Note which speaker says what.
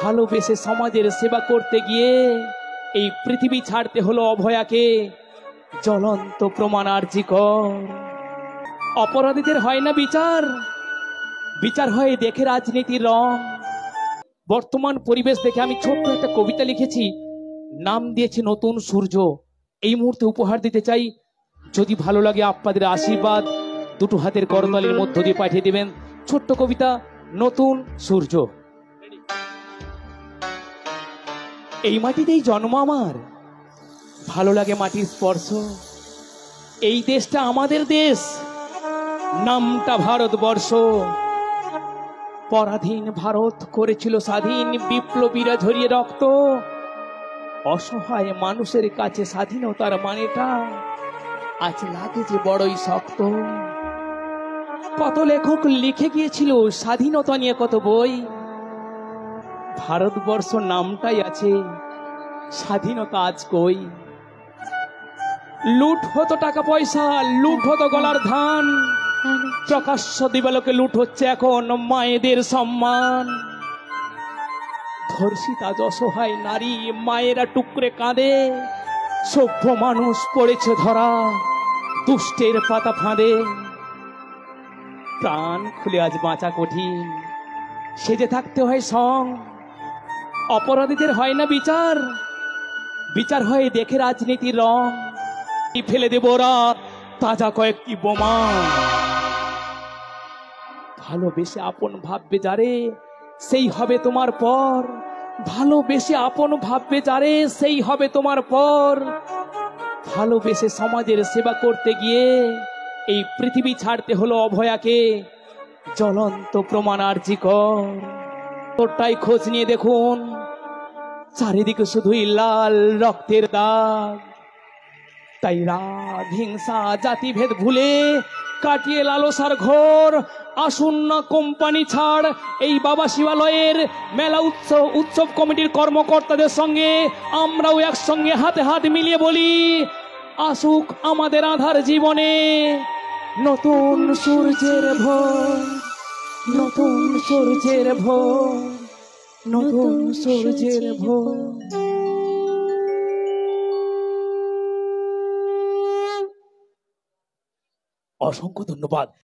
Speaker 1: ভালোবেসে সমাজের সেবা করতে গিয়ে এই পৃথিবী ছাড়তে হলো অভয়াকে। জ্বলন্ত প্রমাণ আরজিকর। অপরাধীদের হয় না বিচার, বিচার হয় দেখে রাজনীতির রং। বর্তমান পরিবেশ দেখে আমি ছোট্ট একটা কবিতা লিখেছি, নাম দিয়েছি নতুন সূর্য। এই মুহূর্তে উপহার দিতে চাই, যদি ভালো লাগে আপনাদের আশীর্বাদ দুটো হাতের করতালির মধ্য দিয়ে পাঠিয়ে দিবেন। ছোট্ট কবিতা, নতুন সূর্য। এই মাটিতেই জন্ম আমার, ভালো লাগে মাটির স্পর্শ। এই দেশটা আমাদের দেশ, নামটা ভারতবর্ষ। পরাধীন ভারত করেছিল স্বাধীন, বিপ্লবীরা ঝরিয়ে রক্ত। অসহায় মানুষের কাছে স্বাধীনতার মানেটা আজ লাগে যে বড়ই শক্ত। কত লেখক লিখে গিয়েছিল স্বাধীনতা নিয়ে, কত বই। ভারতবর্ষ নামটাই আছে, স্বাধীনতা আজ কই। লুট হতো টাকা পয়সা, লুট হতো গলার ধান, প্রকাশ্য দিবালোকে লুট হচ্ছে এখন মায়েদের সম্মান। ধর্ষিতা অসহায় নারী মায়েরা টুকরে কাঁদে, সভ্য মানুষ পড়েছে ধরা দুষ্টের পাতা ফাঁদে। প্রাণ খুলে আজ বাঁচা কঠিন, সেজে থাকতে হয় সং। অপরাধীদের হয় না বিচার, বিচার হয় দেখে রাজনীতির রং। ফেলে দেব রাত তাজা কয়েকটি বোমা। ভালোবেসে আপন ভাববে যারে, সেই হবে তোমার পর। ভালোবেসে আপন ভাববে যারে, সেই হবে তোমার পর। ভালোবেসে সমাজের সেবা করতে গিয়ে এই পৃথিবী ছাড়তে হলো অভয়াকে। জ্বলন্ত প্রমাণ আরজিকর। তোরটাই খোঁজ নিয়ে দেখুন, চারিদিকে শুধুই লাল রক্তের দাগ। তাই রাগ, হিংসা, জাতিভেদ ভুলে কাটিয়ে লালসার ঘোর। আসুন না কোম্পানি ছাড় এই বাবা শিবালয়ের মেলা উৎসব কমিটির কর্মকর্তাদের সঙ্গে আমরাও একসঙ্গে হাতে হাত মিলিয়ে বলি, আসুক আমাদের আধার জীবনে নতুন সূর্যের ভোর। নতুন সূর্যের ভোর, নতুন সূর্যের ভোর। অসংখ্য ধন্যবাদ।